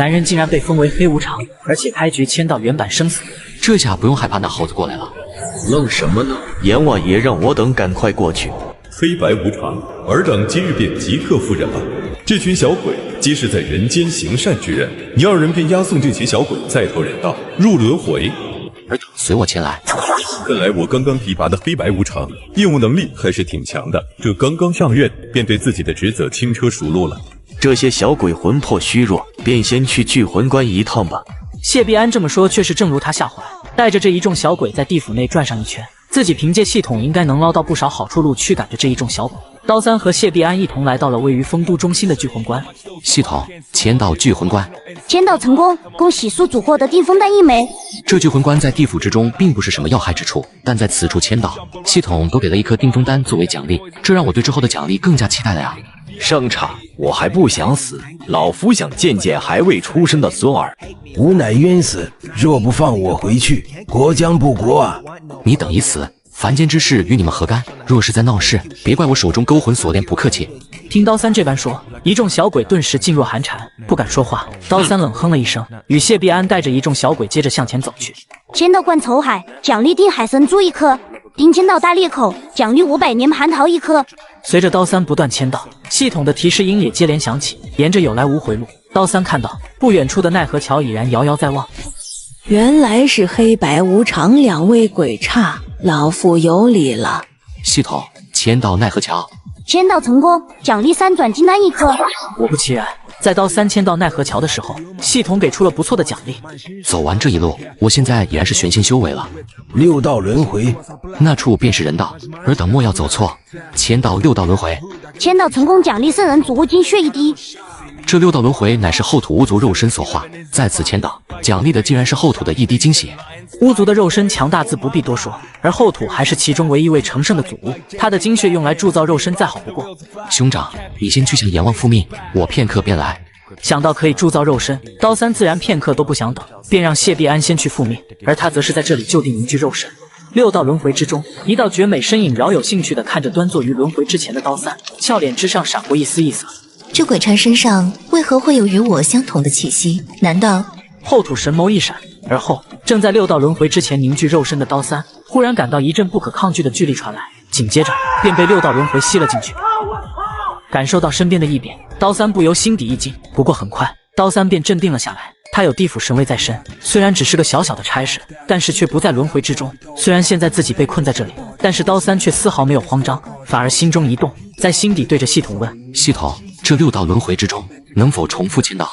男人竟然被封为黑无常，而且开局签到原版生死。这下不用害怕那猴子过来了。愣什么呢？阎王爷让我等赶快过去。黑白无常，尔等今日便即刻赴任了。这群小鬼皆是在人间行善之人，你二人便押送这些小鬼再投人道，入轮回。尔等随我前来。看来我刚刚提拔的黑白无常业务能力还是挺强的，这刚刚上任便对自己的职责轻车熟路了。这些小鬼魂魄虚弱，便先去聚魂关一趟吧。谢必安这么说，却是正如他下怀，带着这一众小鬼在地府内转上一圈，自己凭借系统应该能捞到不少好处路，驱赶着这一众小鬼。刀三和谢必安一同来到了位于丰都中心的聚魂关。系统签到聚魂关，签到成功，恭喜宿主获得定风弹1枚。这聚魂关在地府之中并不是什么要害之处，但在此处签到，系统都给了一颗定风丹作为奖励，这让我对之后的奖励更加期待了呀。上场，我还不想死，老夫想见见还未出生的孙儿。吾乃冤死，若不放我回去，国将不国啊！你等已死，凡间之事与你们何干？若是在闹事，别怪我手中勾魂锁链不客气。听刀三这般说，一众小鬼顿时噤若寒蝉，不敢说话。刀三冷哼了一声，与谢必安带着一众小鬼接着向前走去。签到灌筹海，奖励定海神珠1颗；定签到大裂口，奖励500年蟠桃1颗。随着刀三不断签到，系统的提示音也接连响起。沿着有来无回路，刀三看到不远处的奈何桥已然遥遥在望。原来是黑白无常2位鬼差，老夫有礼了。系统签到奈何桥，签到成功，奖励3转金丹1颗。果不其然，在刀三签到奈何桥的时候，系统给出了不错的奖励。走完这一路，我现在已然是玄仙修为了。6道轮回，那处便是人道，尔等莫要走错。签到6道轮回，签到成功，奖励圣人祖屋精血1滴。这6道轮回乃是后土巫族肉身所化，在此签到，奖励的竟然是后土的1滴精血。巫族的肉身强大自不必多说，而后土还是其中唯一位成圣的祖巫，他的精血用来铸造肉身再好不过。兄长，你先去向阎王复命，我片刻便来。想到可以铸造肉身，刀三自然片刻都不想等，便让谢必安先去复命，而他则是在这里就地凝聚肉身。6道轮回之中，一道绝美身影饶有兴趣地看着端坐于轮回之前的刀三，俏脸之上闪过一丝异色。这鬼差身上为何会有与我相同的气息？难道……后土神眸一闪，而后正在6道轮回之前凝聚肉身的刀三，忽然感到一阵不可抗拒的巨力传来，紧接着便被6道轮回吸了进去。感受到身边的异变，刀三不由心底一惊。不过很快，刀三便镇定了下来。他有地府神位在身，虽然只是个小小的差事，但是却不在轮回之中。虽然现在自己被困在这里，但是刀三却丝毫没有慌张，反而心中一动，在心底对着系统问：系统，这6道轮回之中，能否重复签到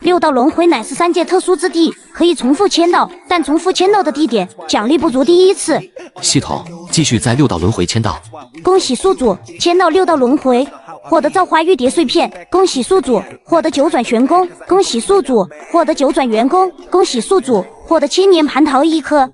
？6道轮回乃是3界特殊之地，可以重复签到，但重复签到的地点奖励不足第1次。系统继续在6道轮回签到。恭喜宿主签到6道轮回，获得造化玉蝶碎片。恭喜宿主获得9转玄功。恭喜宿主获得9转元功。恭喜宿主获得1000年蟠桃1颗。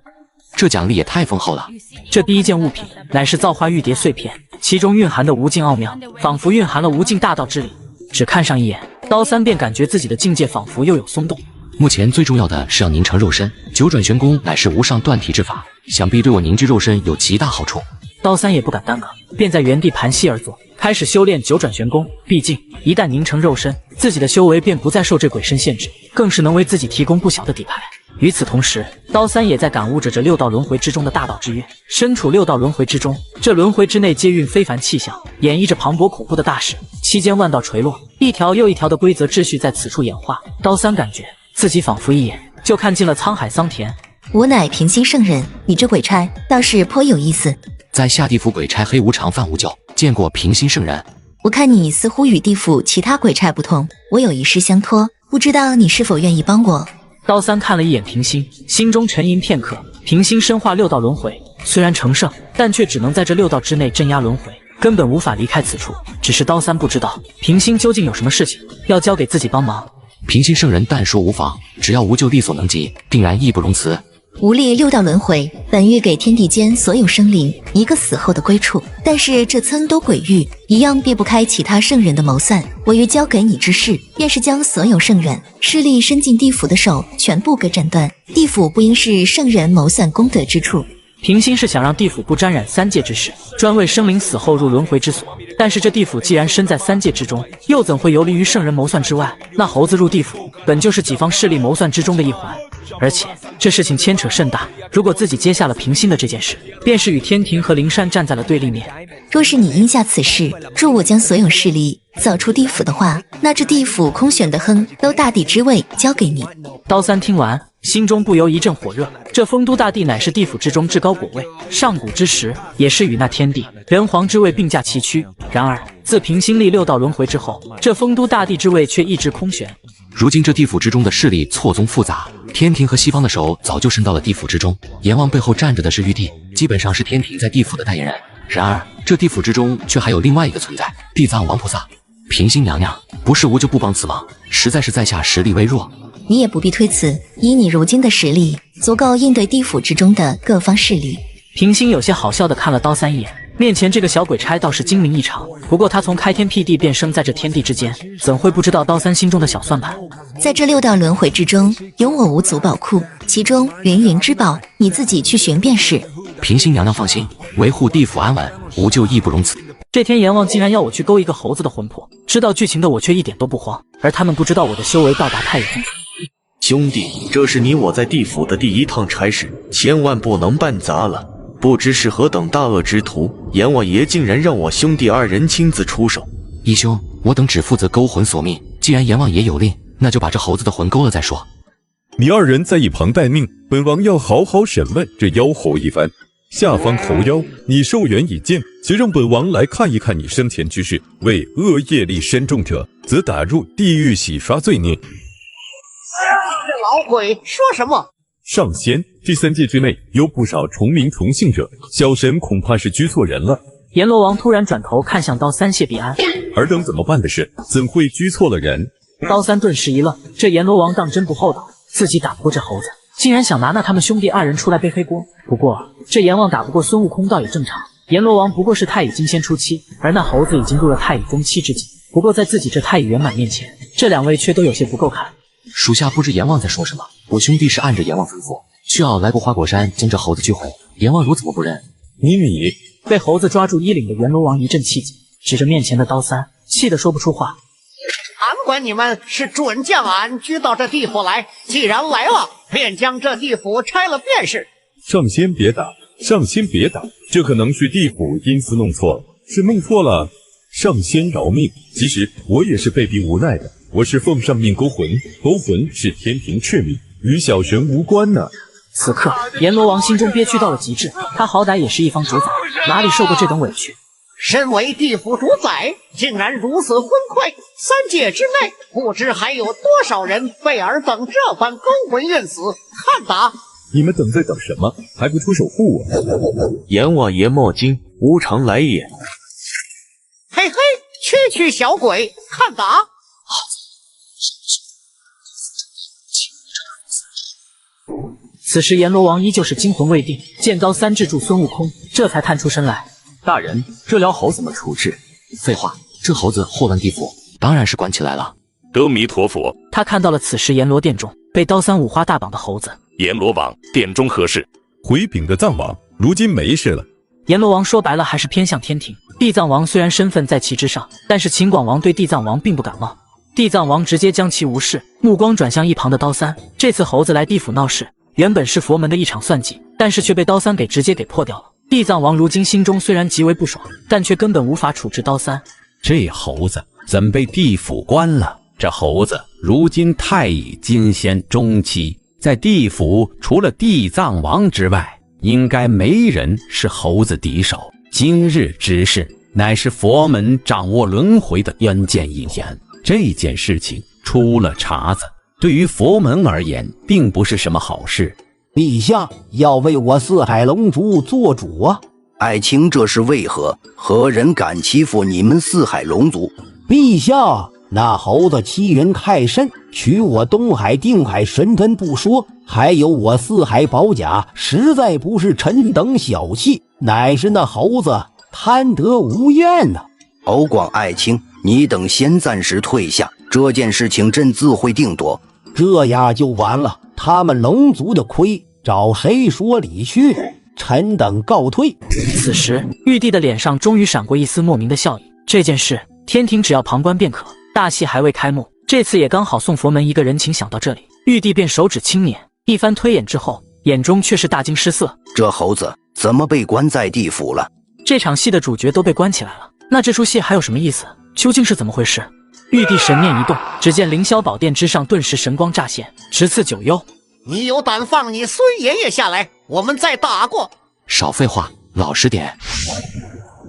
这奖励也太丰厚了。这第一件物品乃是造化玉蝶碎片，其中蕴含的无尽奥妙，仿佛蕴含了无尽大道之理。只看上一眼，刀三便感觉自己的境界仿佛又有松动。目前最重要的是要凝成肉身，9转玄功乃是无上断体之法，想必对我凝聚肉身有极大好处。刀三也不敢耽搁，便在原地盘膝而坐，开始修炼9转玄功。毕竟一旦凝成肉身，自己的修为便不再受这鬼身限制，更是能为自己提供不小的底牌。与此同时，刀三也在感悟着这6道轮回之中的大道之约。身处6道轮回之中，这轮回之内皆蕴非凡气象，演绎着磅礴恐怖的大事，期间万道垂落，一条又一条的规则秩序在此处演化。刀三感觉自己仿佛一眼就看尽了沧海桑田。我乃平心圣人，你这鬼差倒是颇有意思。在下地府鬼差黑无常范无咎，见过平心圣人。我看你似乎与地府其他鬼差不同，我有一事相托，不知道你是否愿意帮我？刀三看了一眼平心，心中沉吟片刻。平心身化6道轮回，虽然成圣，但却只能在这6道之内镇压轮回，根本无法离开此处。只是刀三不知道平心究竟有什么事情要交给自己帮忙。平心圣人但说无妨，只要无救力所能及，定然义不容辞。无力6道轮回，本欲给天地间所有生灵一个死后的归处，但是这参多鬼域，一样避不开其他圣人的谋算。我欲交给你之事，便是将所有圣人势力伸进地府的手全部给斩断。地府不应是圣人谋算功德之处。平心是想让地府不沾染3界之事，专为生灵死后入轮回之所。但是这地府既然身在三界之中，又怎会游离于圣人谋算之外？那猴子入地府，本就是己方势力谋算之中的一环，而且这事情牵扯甚大。如果自己接下了平心的这件事，便是与天庭和灵山站在了对立面。若是你应下此事，助我将所有势力扫出地府的话，那这地府空悬的哼都大帝之位交给你。刀三听完，心中不由一阵火热。这丰都大帝乃是地府之中至高果位，上古之时也是与那天帝、人皇之位并驾齐驱。然而自平心历6道轮回之后，这丰都大帝之位却一直空悬。如今这地府之中的势力错综复杂，天庭和西方的手早就伸到了地府之中。阎王背后站着的是玉帝，基本上是天庭在地府的代言人。然而这地府之中却还有另外一个存在，地藏王菩萨。平心娘娘不是无就不帮此忙，实在是在下实力微弱。你也不必推辞，以你如今的实力，足够应对地府之中的各方势力。平心有些好笑地看了刀三一眼，面前这个小鬼差倒是精明异常。不过他从开天辟地便生在这天地之间，怎会不知道刀三心中的小算盘？在这6道轮回之中，有我无足宝库，其中芸芸之宝，你自己去寻便是。平心娘娘放心，维护地府安稳，无就义不容辞。这天阎王竟然要我去勾一个猴子的魂魄，知道剧情的我却一点都不慌，而他们不知道我的修为到达太乙。兄弟，这是你我在地府的第1趟差事，千万不能办砸了。不知是何等大恶之徒，阎王爷竟然让我兄弟2人亲自出手。义兄，我等只负责勾魂索命，既然阎王爷有令，那就把这猴子的魂勾了再说。你2人在一旁待命，本王要好好审问这妖猴一番。下方猴妖，你寿元已尽，且让本王来看一看你生前之事。为恶业力深重者，则打入地狱洗刷罪孽。这老鬼说什么？上仙，这3界之内有不少重名重姓者，小神恐怕是拘错人了。阎罗王突然转头看向刀三谢必安，尔等怎么办的事，怎会拘错了人？刀三顿时一愣，这阎罗王当真不厚道，自己打不过这猴子，竟然想拿那他们兄弟2人出来背黑锅。不过这阎王打不过孙悟空倒也正常，阎罗王不过是太乙金仙初期，而那猴子已经入了太乙中期之境。不过在自己这太乙圆满面前，这2位却都有些不够看。属下不知阎王在说什么，我兄弟是按着阎王吩咐，需要来过花果山将这猴子拘回。阎王如怎么不认？你被猴子抓住衣领的阎罗王一阵气急，指着面前的刀三，气得说不出话。俺管你们是准将俺拘到这地府来，既然来了，便将这地府拆了便是。上仙别打，上仙别打，这可能是地府因私弄错了，是弄错了。上仙饶命！其实我也是被逼无奈的，我是奉上命勾魂，勾魂是天庭敕命，与小神无关呢。此刻阎罗王心中憋屈到了极致，他好歹也是一方主宰，哪里受过这等委屈？身为地府主宰，竟然如此昏聩，3界之内不知还有多少人被尔等这般勾魂运死。看打！你们等在等什么？还不出手护我？阎王爷莫惊，无常来也。嘿嘿，区小鬼，看打！此时阎罗王依旧是惊魂未定，见刀三制住孙悟空，这才探出身来。大人，这条猴怎么处置？废话，这猴子祸乱地府，当然是关起来了。阿弥陀佛。他看到了此时阎罗殿中被刀三五花大绑的猴子。阎罗王，殿中何事？回禀的藏王，如今没事了。阎罗王说白了还是偏向天庭。地藏王虽然身份在其之上，但是秦广王对地藏王并不感冒。地藏王直接将其无视，目光转向一旁的刀三。这次猴子来地府闹事，原本是佛门的一场算计，但是却被刀三直接破掉了。地藏王如今心中虽然极为不爽，但却根本无法处置刀三。这猴子怎被地府关了？这猴子如今太乙金仙中期，在地府除了地藏王之外，应该没人是猴子敌手。今日之事乃是佛门掌握轮回的关键一环，这件事情出了岔子，对于佛门而言并不是什么好事。陛下要为我四海龙族做主啊！爱卿这是为何？何人敢欺负你们四海龙族？陛下，那猴子欺人太甚，取我东海定海神针不说，还有我四海宝甲，实在不是臣等小气，乃是那猴子贪得无厌呐！欧广爱卿，你等先暂时退下，这件事情朕自会定夺。这样就完了，他们龙族的亏，找谁说理去？臣等告退。此时玉帝的脸上终于闪过一丝莫名的笑意，这件事天庭只要旁观便可，大戏还未开幕，这次也刚好送佛门一个人情。想到这里，玉帝便手指轻捻，一番推演之后，眼中却是大惊失色。这猴子怎么被关在地府了？这场戏的主角都被关起来了，那这出戏还有什么意思？究竟是怎么回事？玉帝神念一动，只见凌霄宝殿之上顿时神光乍现，直刺九幽。你有胆放你孙爷爷下来，我们再打过。少废话，老实点。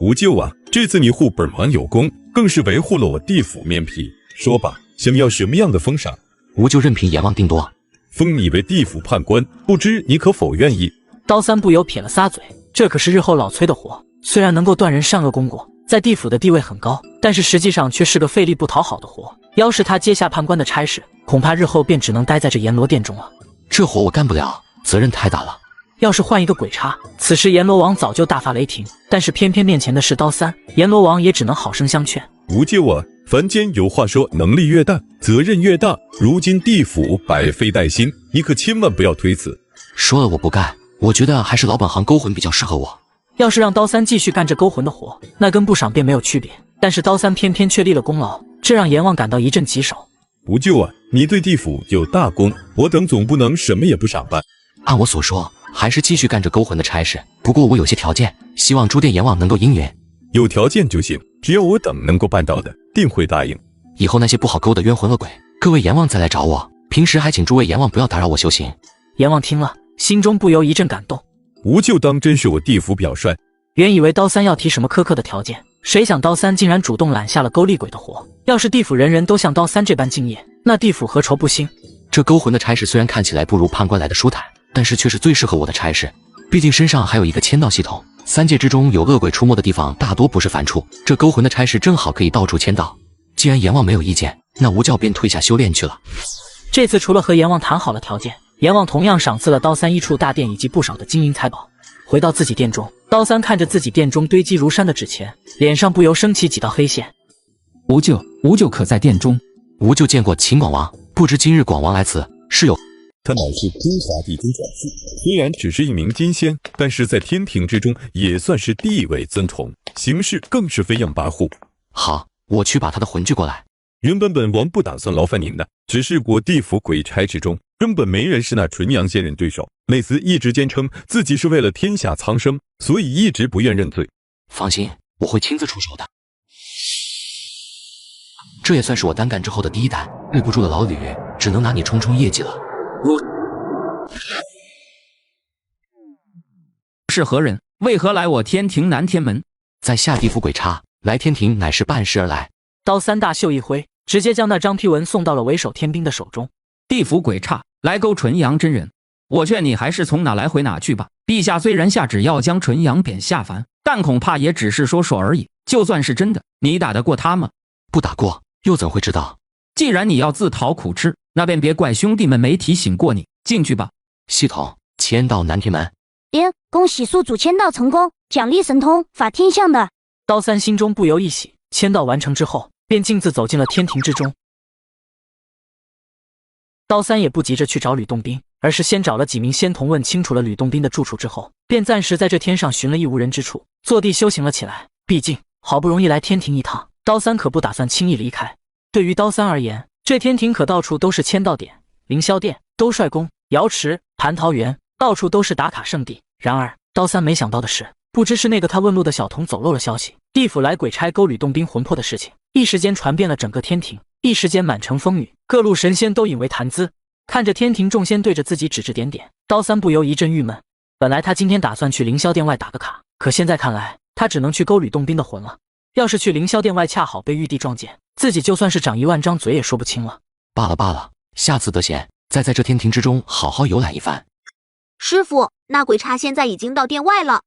无咎啊，这次你护本王有功，更是维护了我地府面皮。说吧，想要什么样的封赏？无咎任凭阎王定夺。封你为地府判官，不知你可否愿意？刀三不由撇了撒嘴，这可是日后老崔的活，虽然能够断人善恶功过，在地府的地位很高，但是实际上却是个费力不讨好的活。要是他接下判官的差事，恐怕日后便只能待在这阎罗殿中了。这活我干不了，责任太大了。要是换一个鬼差，此时阎罗王早就大发雷霆，但是偏偏面前的是刀三，阎罗王也只能好声相劝。无咎啊，凡间有话说，能力越大，责任越大。如今地府百废待兴，你可千万不要推辞。说了我不干，我觉得还是老本行勾魂比较适合我。要是让刀三继续干这勾魂的活，那跟不赏便没有区别。但是刀三偏偏却立了功劳，这让阎王感到一阵棘手。无咎啊，你对地府有大功，我等总不能什么也不赏吧？按我所说，还是继续干这勾魂的差事。不过我有些条件，希望诸殿阎王能够应允。有条件就行，只要我等能够办到的，定会答应。以后那些不好勾的冤魂恶鬼，各位阎王再来找我。平时还请诸位阎王不要打扰我修行。阎王听了，心中不由一阵感动。无咎当真是我地府表率。原以为刀三要提什么苛刻的条件，谁想刀三竟然主动揽下了勾厉鬼的活。要是地府人人都像刀三这般敬业，那地府何愁不兴？这勾魂的差事虽然看起来不如判官来的舒坦，但是却是最适合我的差事。毕竟身上还有一个签到系统，三界之中有恶鬼出没的地方大多不是凡处，这勾魂的差事正好可以到处签到。既然阎王没有意见，那无教便退下修炼去了。这次除了和阎王谈好了条件，阎王同样赏赐了刀三一处大殿以及不少的金银财宝。回到自己殿中，刀三看着自己殿中堆积如山的纸钱，脸上不由升起几道黑线。无咎可在殿中？无咎见过秦广王，不知今日广王来此是有。他乃是中华帝君转世，虽然只是一名金仙，但是在天庭之中也算是地位尊崇，行事更是飞扬跋扈。好，我去把他的魂锯过来。原本本王不打算劳烦您的，只是我地府鬼差之中根本没人是那纯阳仙人对手。类似一直坚称自己是为了天下苍生，所以一直不愿认罪。放心，我会亲自出手的。这也算是我单干之后的第一单，对不住了老吕，只能拿你冲冲业绩了。是何人？为何来我天庭南天门？在下地府鬼差，来天庭乃是办事而来。刀三大袖一挥，直接将那张批文送到了为首天兵的手中。地府鬼差来勾纯阳真人，我劝你还是从哪来回哪去吧。陛下虽然下旨要将纯阳贬下凡，但恐怕也只是说说而已。就算是真的，你打得过他吗？不打过，又怎会知道？既然你要自讨苦吃，那便别怪兄弟们没提醒过你。进去吧。系统签到南天门。恭喜宿主签到成功，奖励神通法天象的。刀三心中不由一喜，签到完成之后，便径自走进了天庭之中。刀三也不急着去找吕洞宾，而是先找了几名仙童问清楚了吕洞宾的住处之后，便暂时在这天上寻了一无人之处，坐地修行了起来。毕竟好不容易来天庭一趟，刀三可不打算轻易离开。对于刀三而言，这天庭可到处都是签到点，凌霄殿、兜率宫、瑶池、蟠桃园，到处都是打卡圣地。然而刀三没想到的是，不知是那个他问路的小童走漏了消息，地府来鬼差勾吕洞宾魂魄的事情，一时间传遍了整个天庭，一时间满城风雨，各路神仙都引为谈资。看着天庭众仙对着自己指指点点，刀三不由一阵郁闷。本来他今天打算去凌霄殿外打个卡，可现在看来，他只能去勾吕洞宾的魂了。要是去凌霄殿外恰好被玉帝撞见，自己就算是长10000张嘴也说不清了。罢了，下次得闲再在这天庭之中好好游览一番。师傅，那鬼差现在已经到殿外了。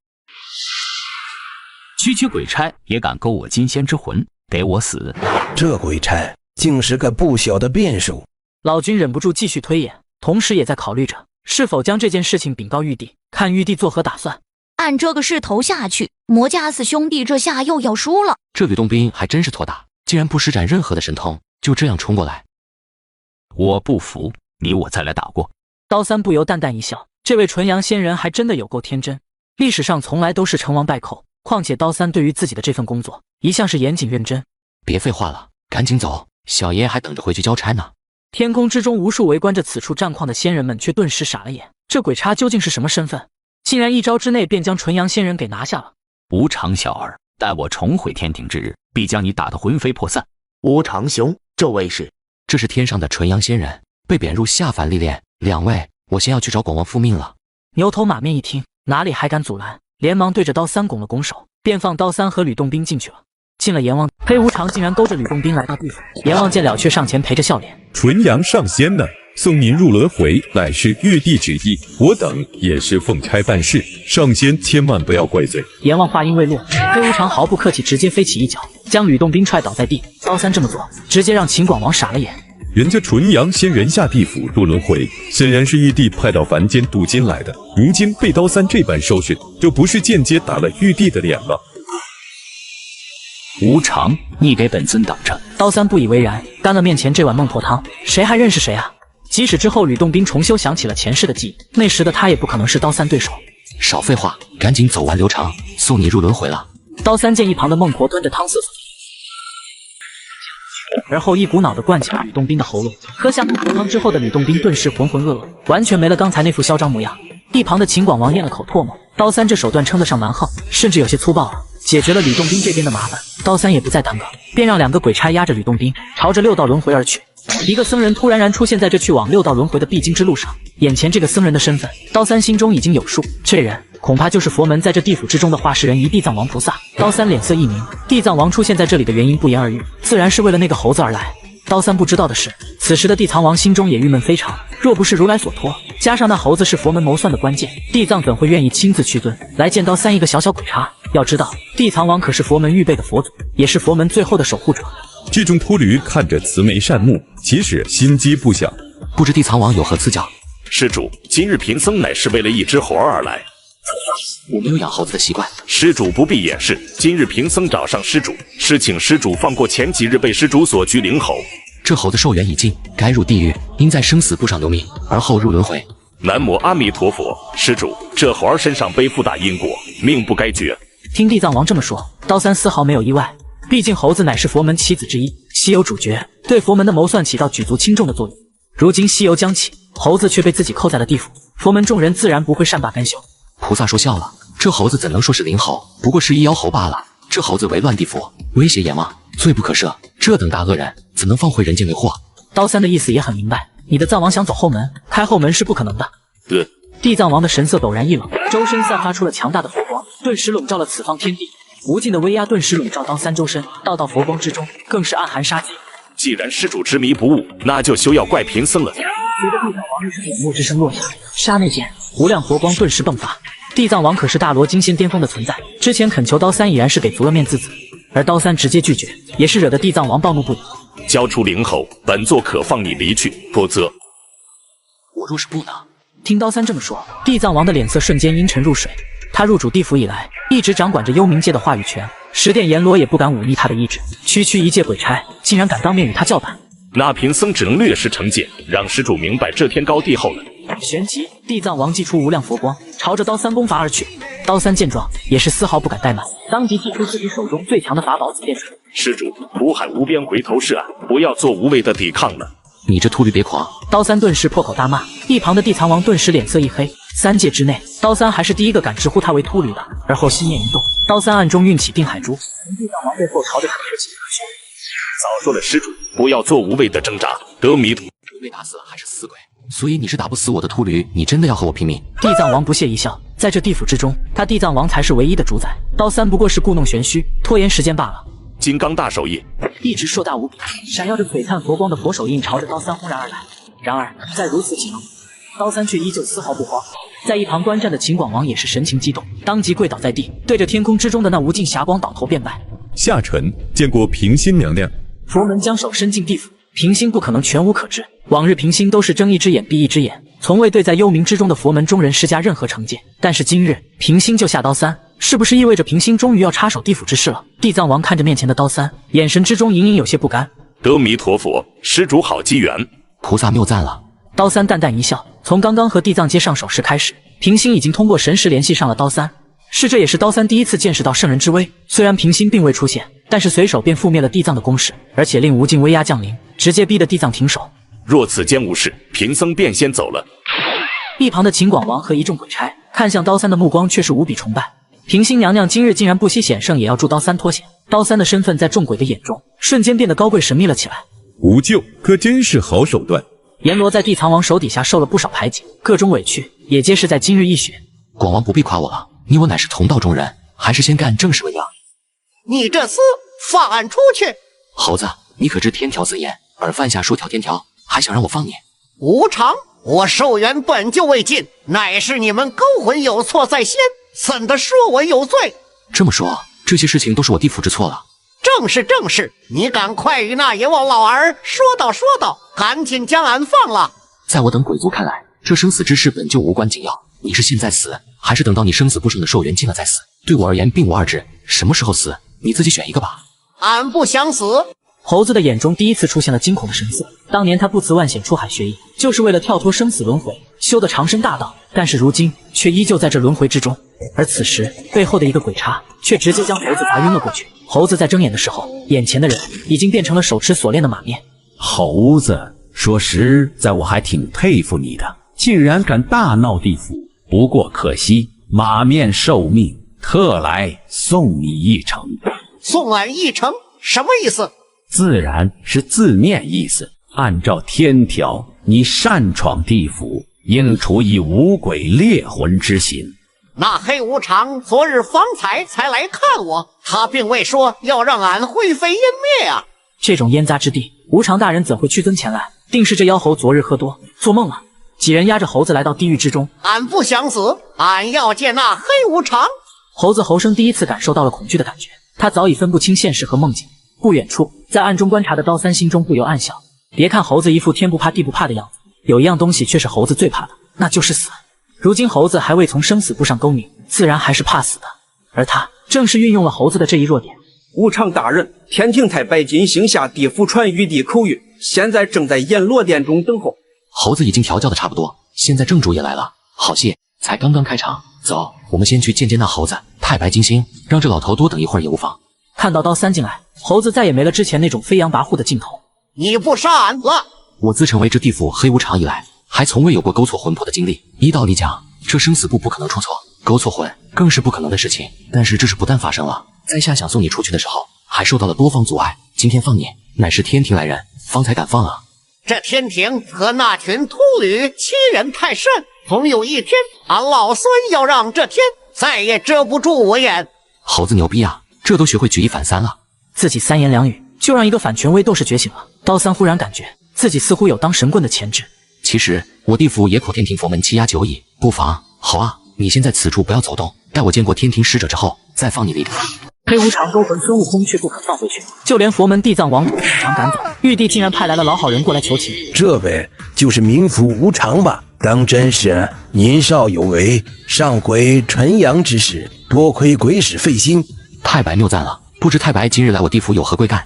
区鬼差也敢勾我金仙之魂，得我死！这鬼差竟是个不小的变数。老君忍不住继续推演，同时也在考虑着是否将这件事情禀告玉帝，看玉帝作何打算。按这个势头下去，魔家四兄弟这下又要输了。这吕洞宾还真是托大，竟然不施展任何的神通，就这样冲过来。我不服，你我再来打过。刀三不由淡淡一笑，这位纯阳仙人还真的有够天真。历史上从来都是成王败寇，况且刀三对于自己的这份工作一向是严谨认真。别废话了，赶紧走，小爷还等着回去交差呢。天空之中，无数围观着此处战况的仙人们却顿时傻了眼，这鬼差究竟是什么身份？竟然一招之内便将纯阳仙人给拿下了。无常小儿，待我重回天庭之日，必将你打得魂飞魄散。无常兄，这位是？这是天上的纯阳仙人，被贬入下凡历练。两位，我先要去找广王复命了。牛头马面一听，哪里还敢阻拦，连忙对着刀三拱了拱手，便放刀三和吕洞宾进去了。进了阎王，黑无常竟然勾着吕洞宾来到地府。阎王见了，却上前陪着笑脸：“纯阳上仙呢，送您入轮回，乃是玉帝旨意，我等也是奉差办事，上仙千万不要怪罪。”阎王话音未落，黑无常毫不客气，直接飞起一脚，将吕洞宾踹倒在地。刀三这么做，直接让秦广王傻了眼。人家纯阳仙人下地府入轮回，显然是玉帝派到凡间镀金来的。如今被刀三这般收拾，这不是间接打了玉帝的脸吗？无常，你给本尊等着！刀三不以为然，干了面前这碗孟婆汤，谁还认识谁啊？即使之后吕洞宾重修想起了前世的记忆，那时的他也不可能是刀三对手。少废话，赶紧走完流程，送你入轮回了。刀三见一旁的孟婆端着汤色，而后一股脑地灌进了吕洞宾的喉咙。喝下孟婆汤之后的吕洞宾顿时浑浑噩噩，完全没了刚才那副嚣张模样。一旁的秦广王咽了口唾沫，刀三这手段称得上蛮横，甚至有些粗暴了。解决了吕洞宾这边的麻烦，刀三也不再耽搁，便让两个鬼差押着吕洞宾朝着六道轮回而去。一个僧人突然出现在这去往六道轮回的必经之路上，眼前这个僧人的身份，刀三心中已经有数，这人恐怕就是佛门在这地府之中的化石人一地藏王菩萨。刀三脸色一凝，地藏王出现在这里的原因不言而喻，自然是为了那个猴子而来。刀三不知道的是，此时的地藏王心中也郁闷非常，若不是如来所托，加上那猴子是佛门谋算的关键，地藏怎会愿意亲自屈尊来见刀三一个小小鬼差？要知道，地藏王可是佛门预备的佛祖，也是佛门最后的守护者。这种秃驴看着慈眉善目，其实心机不小。不知地藏王有何赐教？施主，今日贫僧乃是为了一只猴而来。我没有养猴子的习惯。施主不必掩饰，今日贫僧找上施主，是请施主放过前几日被施主所拘灵猴。这猴子寿元已尽，该入地狱，应在生死簿上留名，而后入轮回。南无阿弥陀佛，施主，这猴儿身上背负大因果，命不该绝。听地藏王这么说，刀三丝毫没有意外，毕竟猴子乃是佛门七子之一，西游主角，对佛门的谋算起到举足轻重的作用。如今西游将起，猴子却被自己扣在了地府，佛门众人自然不会善罢甘休。菩萨说笑了，这猴子怎能说是灵猴，不过是一妖猴罢了。这猴子为乱地府，威胁阎王，罪不可赦，这等大恶人怎能放回人间为祸？刀三的意思也很明白，你的藏王想走后门，开后门是不可能的。地藏王的神色陡然一冷，周身散发出了强大的佛光，顿时笼罩了此方天地，无尽的威压顿时笼罩刀三周身，道道佛光之中更是暗含杀机。既然施主执迷不悟，那就休要怪贫僧了。随着地藏王一声仰慕之声落下，刹那间无量佛光顿时迸发。地藏王可是大罗金仙巅峰的存在，之前恳求刀三已然是给足了面子，而刀三直接拒绝，也是惹得地藏王暴怒不已。交出灵猴，本座可放你离去，否则我若是不呢？听刀三这么说，地藏王的脸色瞬间阴沉如水。他入主地府以来，一直掌管着幽冥界的话语权，十殿阎罗也不敢忤逆他的意志。区区一介鬼差，竟然敢当面与他叫板，那贫僧只能略施惩戒，让施主明白这天高地厚了。旋即，地藏王祭出无量佛光，朝着刀三攻伐而去。刀三见状，也是丝毫不敢怠慢，当即祭出自己手中最强的法宝紫电水。施主，苦海无边，回头是岸，不要做无谓的抵抗了。你这秃驴别狂！刀三顿时破口大骂，一旁的地藏王顿时脸色一黑。3界之内，刀三还是第一个敢直呼他为秃驴的。而后心念一动，刀三暗中运起定海珠，从地藏王背后朝着他射击而去。早说了，施主不要做无谓的挣扎。得弥陀，被打死还是死鬼，所以你是打不死我的秃驴，你真的要和我拼命？地藏王不屑一笑，在这地府之中，他地藏王才是唯一的主宰，刀三不过是故弄玄虚，拖延时间罢了。金刚大手印，一直硕大无比、闪耀着璀璨佛光的佛手印朝着刀三轰然而来。然而，在如此情况，刀三却依旧丝毫不慌。在一旁观战的秦广王也是神情激动，当即跪倒在地，对着天空之中的那无尽霞光倒头便拜。下臣见过平心娘娘。佛门将手伸进地府，平心不可能全无可知。往日平心都是睁一只眼闭一只眼，从未对在幽冥之中的佛门中人施加任何惩戒。但是今日平心就下刀三，是不是意味着平心终于要插手地府之事了？地藏王看着面前的刀三，眼神之中隐隐有些不甘。得弥陀佛，施主好机缘，菩萨谬赞了。刀三淡淡一笑，从刚刚和地藏接上手时开始，平心已经通过神识联系上了刀三。是这也是刀三第一次见识到圣人之威。虽然平心并未出现，但是随手便覆灭了地藏的攻势，而且令无尽威压降临，直接逼得地藏停手。若此间无事，贫僧便先走了。一旁的秦广王和一众鬼差看向刀三的目光却是无比崇拜。平心娘娘今日竟然不惜险胜也要助刀三脱险，刀三的身份在众鬼的眼中瞬间变得高贵神秘了起来。无救可真是好手段。阎罗在地藏王手底下受了不少排挤，各种委屈也皆是在今日一雪。广王不必夸我了，你我乃是同道中人，还是先干正事为妙。你这厮放出去！猴子，你可知天条自严，而犯下数条天条，还想让我放你？无常，我寿元本就未尽，乃是你们勾魂有错在先，怎的说我有罪？这么说，这些事情都是我地府之错了。正是正是，你赶快与那阎王老儿说道，赶紧将俺放了。在我等鬼族看来，这生死之事本就无关紧要，你是现在死，还是等到你生死不胜的寿元尽了再死？对我而言并无二致，什么时候死，你自己选一个吧。俺不想死。猴子的眼中第一次出现了惊恐的神色。当年他不辞万险出海学艺，就是为了跳脱生死轮回，修得长生大道，但是如今却依旧在这轮回之中。而此时背后的一个鬼差却直接将猴子砸晕了过去。猴子在睁眼的时候，眼前的人已经变成了手持锁链的马面。猴子，说实在我还挺佩服你的，竟然敢大闹地府。不过可惜马面受命，特来送你一程。送俺一程什么意思？自然是字面意思。按照天条，你擅闯地府，应处以五鬼猎魂之刑。那黑无常昨日方才来看我，他并未说要让俺灰飞烟灭啊。这种烟杂之地，无常大人怎会屈尊前来？定是这妖猴昨日喝多做梦了。几人押着猴子来到地狱之中。俺不想死，俺要见那黑无常。猴子猴生第一次感受到了恐惧的感觉，他早已分不清现实和梦境。不远处，在暗中观察的刀三心中不由暗笑。别看猴子一副天不怕地不怕的样子，有一样东西却是猴子最怕的，那就是死。如今猴子还未从生死簿上勾名，自然还是怕死的。而他正是运用了猴子的这一弱点。无常大人，天庭太白金星下地府传玉帝口谕，现在正在阎罗殿中等候。猴子已经调教的差不多，现在正主也来了。好戏才刚刚开场，走，我们先去见见那猴子。太白金星，让这老头多等一会儿也无妨。看到刀三进来，猴子再也没了之前那种飞扬跋扈的劲头。你不杀俺了？我自成为这地府黑无常以来，还从未有过勾错魂魄的经历。依道理讲，这生死簿不可能出错，勾错魂更是不可能的事情。但是这事不但发生了，在下想送你出去的时候，还受到了多方阻碍。今天放你，乃是天庭来人，方才敢放啊。这天庭和那群秃驴欺人太甚，总有一天，俺老孙要让这天再也遮不住我眼。猴子牛逼啊，这都学会举一反三了。自己三言两语就让一个反权威斗士觉醒了。刀三忽然感觉自己似乎有当神棍的潜质。其实我地府也口天庭佛门欺压久矣，不妨。好啊，你先在此处不要走动，待我见过天庭使者之后再放你离开。黑无常勾魂孙悟空却不肯放回去，就连佛门地藏王都经常赶走。玉帝竟然派来了老好人过来求情。这位就是名副无常吧？当真是年少有为，上回纯阳之事，多亏鬼使费心。太白谬赞了，不知太白今日来我地府有何贵干？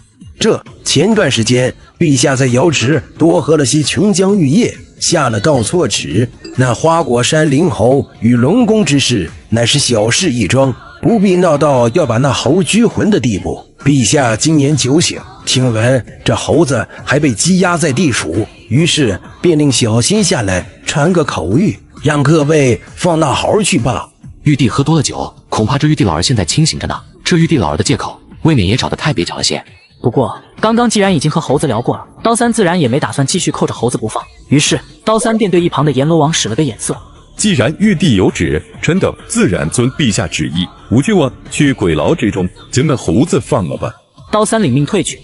前段时间，陛下在瑶池多喝了些琼浆玉液，下了道错旨。那花果山灵猴与龙宫之事，乃是小事一桩，不必闹到要把那猴拘魂的地步。陛下今年酒醒，听闻这猴子还被羁押在地府，于是便令小心下来传个口谕，让各位放那猴去罢。玉帝喝多了酒，恐怕这玉帝老儿现在清醒着呢。这玉帝老儿的借口，未免也找得太蹩脚了些。不过刚刚既然已经和猴子聊过了，刀三自然也没打算继续扣着猴子不放。于是刀三便对一旁的阎罗王使了个眼色。既然玉帝有旨，臣等自然遵陛下旨意，无惧望去鬼牢之中将那猴子放了吧。刀三领命退去，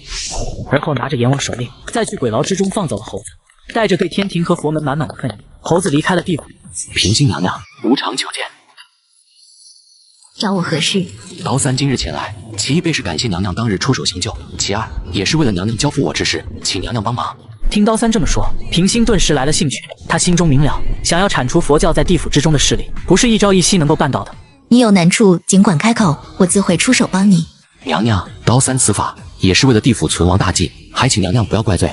而后拿着阎王手令，再去鬼牢之中放走了猴子。带着对天庭和佛门满满的恨意，猴子离开了地府。平心娘娘，无常求见。找我何事？刀三今日前来，其一备是感谢娘娘当日出手行救，其二也是为了娘娘交付我之事，请娘娘帮忙。听刀三这么说，平心顿时来了兴趣。他心中明了，想要铲除佛教在地府之中的势力，不是一朝一夕能够办到的。你有难处尽管开口，我自会出手帮你。娘娘，刀三此法也是为了地府存亡大计，还请娘娘不要怪罪。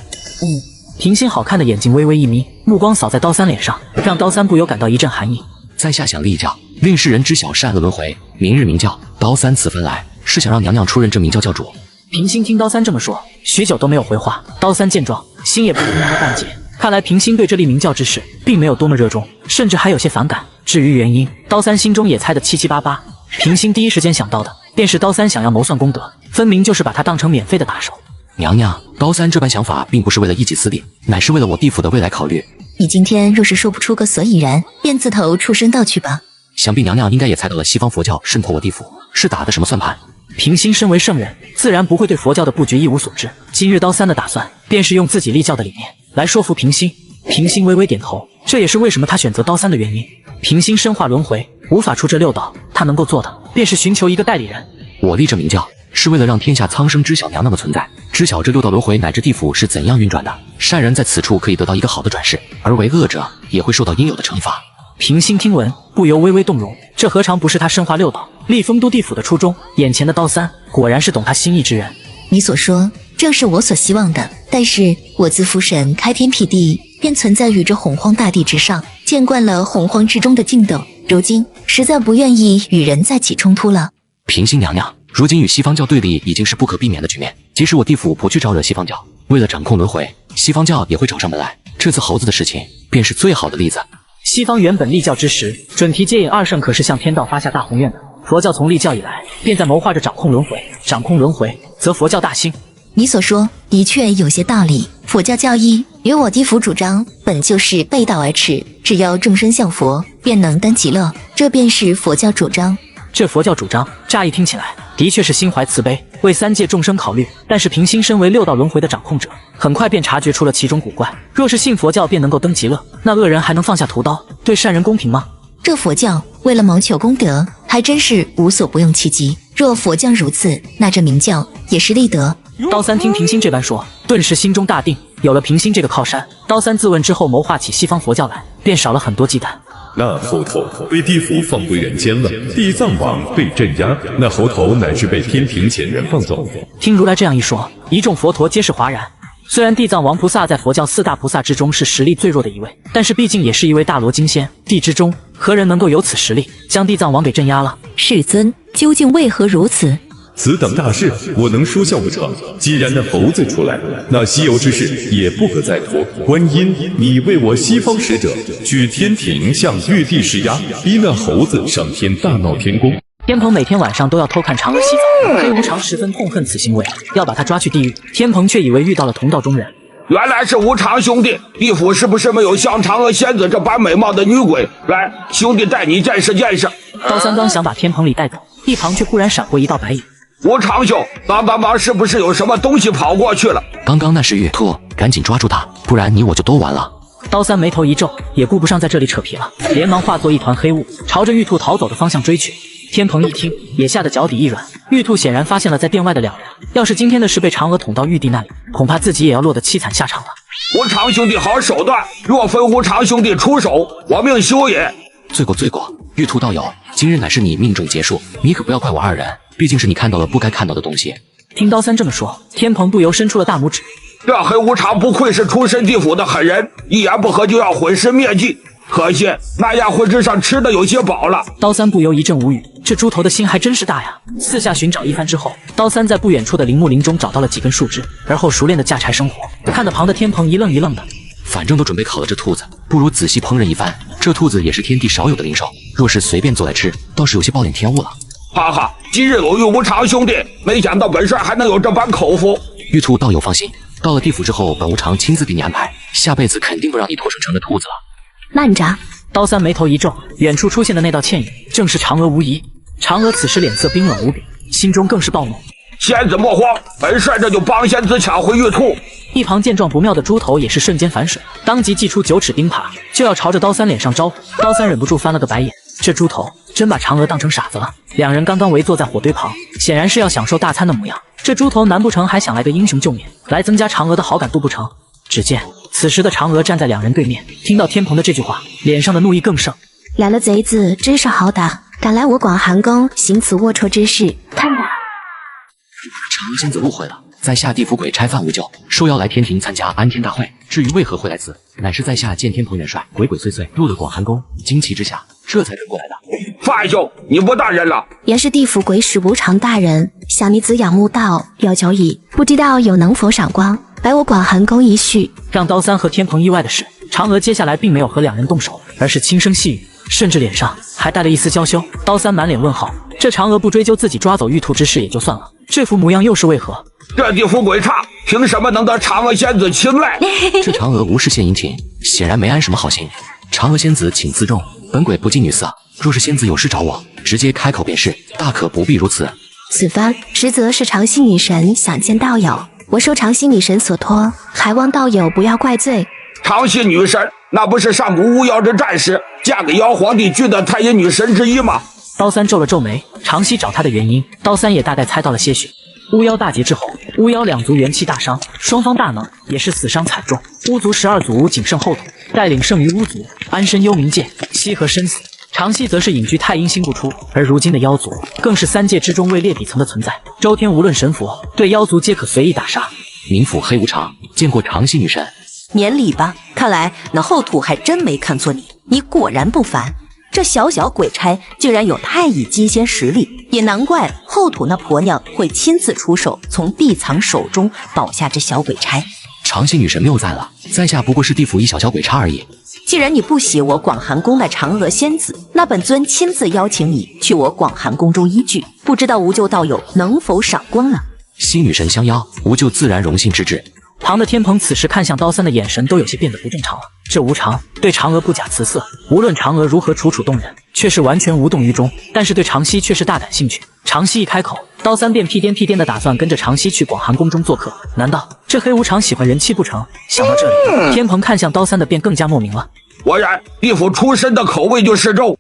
平心好看的眼睛微微一眯，目光扫在刀三脸上，让刀三不由感到一阵寒意。在下想立一教，令世人知晓善恶轮回，明日明教。刀三此番来，是想让娘娘出任这明教教主。平心听刀三这么说，许久都没有回话。刀三见状，心也不由他半解。看来平心对这立明教之事并没有多么热衷，甚至还有些反感。至于原因，刀三心中也猜得七七八八。平心第一时间想到的便是刀三想要谋算功德，分明就是把他当成免费的打手。娘娘，刀三这般想法并不是为了一己私利，乃是为了我地府的未来考虑。你今天若是说不出个所以然，便自投畜生道去吧。想必娘娘应该也猜到了西方佛教渗透我地府是打的什么算盘。平心身为圣人，自然不会对佛教的布局一无所知。今日刀三的打算便是用自己立教的理念来说服平心。平心微微点头，这也是为什么他选择刀三的原因。平心身化轮回，无法出这六道，他能够做的便是寻求一个代理人。我立这明教是为了让天下苍生知晓娘娘的存在，知晓这六道轮回乃至地府是怎样运转的。善人在此处可以得到一个好的转世，而为恶者也会受到应有的惩罚。平心听闻，不由微微动容，这何尝不是他身化六道、立丰都地府的初衷？眼前的刀三果然是懂他心意之人。你所说正是我所希望的，但是我自父神开天辟地，便存在于这洪荒大地之上，见惯了洪荒之中的竞斗，如今实在不愿意与人再起冲突了。平心娘娘，如今与西方教对立已经是不可避免的局面，即使我地府不去招惹西方教，为了掌控轮回，西方教也会找上门来。这次猴子的事情便是最好的例子。西方原本立教之时，准提接引二圣可是向天道发下大宏愿的。佛教从立教以来，便在谋划着掌控轮回，掌控轮回，则佛教大兴。你所说的确有些道理，佛教教义与我地府主张本就是背道而驰，只要众生向佛，便能得极乐，这便是佛教主张。这佛教主张乍一听起来的确是心怀慈悲，为三界众生考虑，但是平心身为六道轮回的掌控者，很快便察觉出了其中古怪。若是信佛教便能够登极乐，那恶人还能放下屠刀，对善人公平吗？这佛教为了谋求功德，还真是无所不用其极。若佛教如此，那这明教也是立德。刀三听平心这般说，顿时心中大定。有了平心这个靠山，刀三自问之后谋划起西方佛教来，便少了很多忌惮。那猴头被地府放回人间了，地藏王被镇压，那猴头乃是被天庭前人放走。听如来这样一说，一众佛陀皆是哗然。虽然地藏王菩萨在佛教四大菩萨之中是实力最弱的一位，但是毕竟也是一位大罗金仙，地之中何人能够有此实力将地藏王给镇压了？世尊究竟为何如此？此等大事，我能说笑不成？既然那猴子出来了，那西游之事也不可再拖。观音，你为我西方使者去天庭向玉帝施压，逼那猴子上天大闹天宫。天蓬每天晚上都要偷看嫦娥洗澡，黑无常十分痛恨此行为，要把他抓去地狱。天蓬却以为遇到了同道中人。原来是无常兄弟，地府是不是没有像嫦娥仙子这般美貌的女鬼？来，兄弟带你见识见识。刀三刚想把天蓬里带走，一旁却忽然闪过一道白影。无常兄，帮忙是不是有什么东西跑过去了？刚刚那是玉兔，赶紧抓住他，不然你我就都完了。刀三眉头一皱，也顾不上在这里扯皮了，连忙化作一团黑雾，朝着玉兔逃走的方向追去。天蓬一听，也吓得脚底一软。玉兔显然发现了在殿外的两人，要是今天的事被嫦娥捅到玉帝那里，恐怕自己也要落得凄惨下场了。无常兄弟好手段，若非无常兄弟出手，我命休也。罪过，玉兔道友，今日乃是你命中结束，你可不要怪我二人，毕竟是你看到了不该看到的东西。听刀三这么说，天蓬不由伸出了大拇指。这黑无常不愧是出身地府的狠人，一言不合就要毁尸灭迹。可惜那丫魂之上吃的有些饱了。刀三不由一阵无语，这猪头的心还真是大呀。四下寻找一番之后，刀三在不远处的林木林中找到了几根树枝，而后熟练的架柴生火，看得旁的天蓬一愣一愣的。反正都准备烤了这兔子，不如仔细烹饪一番。这兔子也是天地少有的灵兽，若是随便做来吃，倒是有些暴殄天物了。哈哈，今日有遇无常兄弟，没想到本帅还能有这般口福。玉兔道友放心，到了地府之后，本无常亲自给你安排，下辈子肯定不让你脱生成了兔子了。慢着！刀三眉头一皱，远处出现的那道倩影正是嫦娥无疑。嫦娥此时脸色冰冷无比，心中更是暴怒。仙子莫慌，本帅这就帮仙子抢回玉兔。一旁见状不妙的猪头也是瞬间反水，当即祭出9齿钉耙，就要朝着刀三脸上招呼。刀三忍不住翻了个白眼，这猪头真把嫦娥当成傻子了。两人刚刚围坐在火堆旁，显然是要享受大餐的模样。这猪头难不成还想来个英雄救美，来增加嫦娥的好感度不成？只见此时的嫦娥站在两人对面，听到天蓬的这句话，脸上的怒意更盛。来了贼子真是好打，敢来我广寒宫行此龌龊之事，看打！嫦娥仙子误会了，在下地府鬼差范无咎，受邀来天庭参加安天大会。至于为何会来此，乃是在下见天蓬元帅鬼鬼祟祟入了广寒宫，惊奇之下，这才跟过来的。范兄，你不大人了。原是地府鬼使无常大人，小女子仰慕道要交易，不知道有能否赏光，白我广寒宫一叙。让刀三和天蓬意外的是，嫦娥接下来并没有和两人动手，而是轻声细语，甚至脸上还带了一丝娇羞。刀三满脸问号，这嫦娥不追究自己抓走玉兔之事也就算了，这副模样又是为何？这地府鬼差凭什么能得嫦娥仙子青睐？这嫦娥无事献殷勤，显然没安什么好心。嫦娥仙子请自重，本鬼不近女色，若是仙子有事找我，直接开口便是，大可不必如此。此番实则是长溪女神想见道友，我受长溪女神所托，还望道友不要怪罪。长溪女神那不是上古巫妖之战时嫁给妖皇帝君的太阴女神之一吗？刀三皱了皱眉，长溪找他的原因，刀三也大概猜到了些许。巫妖大劫之后，巫妖两族元气大伤，双方大能也是死伤惨重。巫族12祖巫仅剩后土，带领剩余巫族安身幽冥界，西河生死。长溪则是隐居太阴星不出，而如今的妖族更是3界之中位列底层的存在。周天无论神佛，对妖族皆可随意打杀。冥府黑无常见过长溪女神，免礼吧。看来那后土还真没看错你，你果然不凡。这小小鬼差竟然有太乙金仙实力，也难怪后土那婆娘会亲自出手，从地藏手中保下这小鬼差。长溪女神谬赞了，在下不过是地府一小鬼差而已。既然你不喜我广寒宫的嫦娥仙子，那本尊亲自邀请你去我广寒宫中一聚，不知道无咎道友能否赏光呢？西女神相邀，无咎自然荣幸之至。旁的天蓬此时看向刀三的眼神都有些变得不正常了。这无常对嫦娥不假辞色，无论嫦娥如何楚楚动人，却是完全无动于衷。但是对长溪却是大感兴趣。长溪一开口，刀三便屁颠屁颠的打算跟着长溪去广寒宫中做客。难道这黑无常喜欢人妻不成？想到这里，天蓬看向刀三的便更加莫名了。果然，地府出身的口味就适中。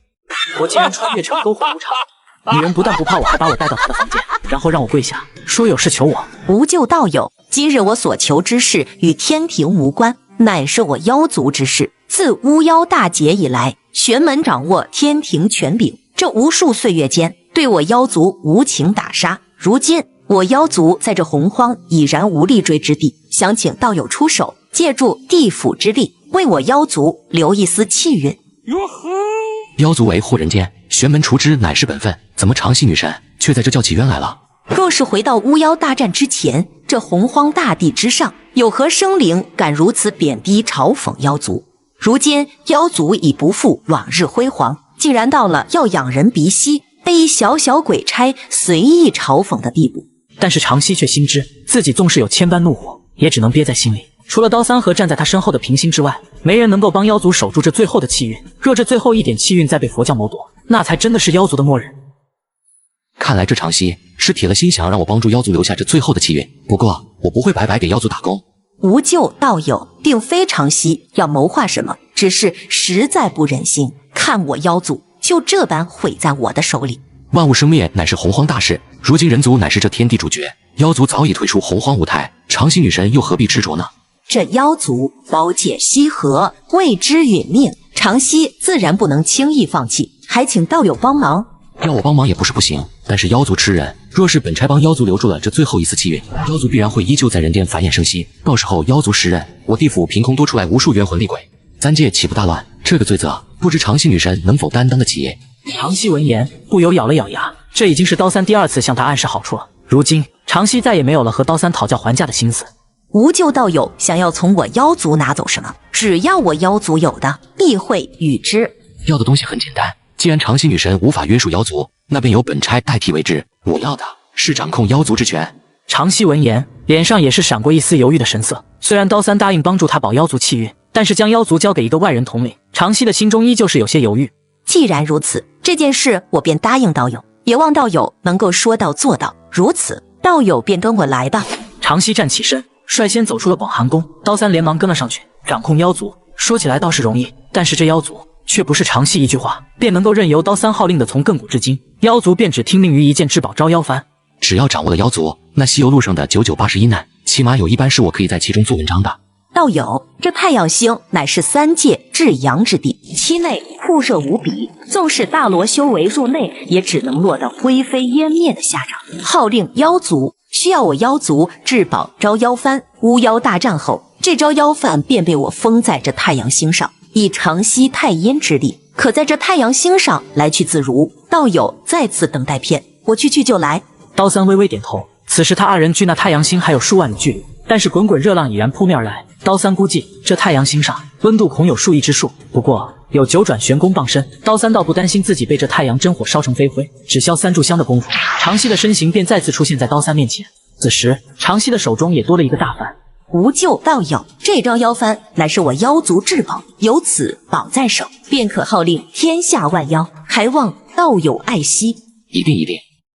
我竟然穿越成篝火无常，女人不但不怕我，还把我带到她的房间，然后让我跪下，说有事求我。无咎道友，今日我所求之事与天庭无关，乃是我妖族之事。自巫妖大劫以来，玄门掌握天庭权柄，这无数岁月间，对我妖族无情打杀。如今我妖族在这洪荒已然无立锥之地，想请道友出手，借助地府之力，为我妖族留一丝气运。妖族为祸人间，玄门除之乃是本分，怎么长溪女神却在这叫起冤来了？若是回到巫妖大战之前，这洪荒大地之上，有何生灵敢如此贬低嘲讽妖族？如今妖族已不复往日辉煌，竟然到了要仰人鼻息，被一小鬼差随意嘲讽的地步。但是长溪却心知，自己纵使有千般怒火，也只能憋在心里。除了刀三和站在他身后的平心之外，没人能够帮妖族守住这最后的气运。若这最后一点气运再被佛教谋夺，那才真的是妖族的末日。看来这长溪是铁了心想让我帮助妖族留下这最后的气运，不过我不会白白给妖族打工。无咎道友，并非长溪要谋划什么，只是实在不忍心看我妖族就这般毁在我的手里。万物生灭乃是洪荒大事，如今人族乃是这天地主角，妖族早已退出洪荒舞台，长溪女神又何必执着呢？这妖族保解西河，为之殒命，长溪自然不能轻易放弃，还请道友帮忙。要我帮忙也不是不行，但是妖族吃人，若是本差帮妖族留住了这最后一丝气运，妖族必然会依旧在人间繁衍生息，到时候妖族食人，我地府凭空多出来无数冤魂厉鬼，3界岂不大乱？这个罪责不知长溪女神能否担当得起？长溪闻言不由咬了咬牙，这已经是刀三第2次向他暗示好处了。如今长溪再也没有了和刀三讨教还价的心思。无咎道友想要从我妖族拿走什么，只要我妖族有的，必会与之。要的东西很简单，既然长溪女神无法约束妖族，那便由本差代替为之。我要的是掌控妖族之权。长溪闻言，脸上也是闪过一丝犹豫的神色。虽然刀三答应帮助他保妖族气运，但是将妖族交给一个外人统领，长溪的心中依旧是有些犹豫。既然如此，这件事我便答应道友，也望道友能够说到做到。如此，道友便跟我来吧。长溪站起身，率先走出了广寒宫，刀三连忙跟了上去。掌控妖族说起来倒是容易，但是这妖族却不是长溪一句话便能够任由刀三号令的，从亘古至今，妖族便只听命于一件至宝招妖幡。只要掌握了妖族，那西游路上的9981难，起码有一般是我可以在其中做文章的。道友，这太阳星乃是3界至阳之地，其内酷热无比，纵使大罗修为入内，也只能落得灰飞烟灭的下场。号令妖族，需要我妖族至宝招妖幡。巫妖大战后，这招妖幡便被我封在这太阳星上，以长息太阴之力，可在这太阳星上来去自如。道友再次等待片，我去就来。刀三微微点头。此时他二人距那太阳星还有数万里距离，但是滚滚热浪已然扑面而来。刀三估计这太阳星上温度恐有数亿之数，不过有九转玄功傍身，刀三倒不担心自己被这太阳真火烧成飞灰。只消3炷香的功夫，长息的身形便再次出现在刀三面前。此时长息的手中也多了一个大幡。无救道友，这招妖幡乃是我妖族至宝，有此宝在手，便可号令天下万妖，还望道友爱惜。一定一定。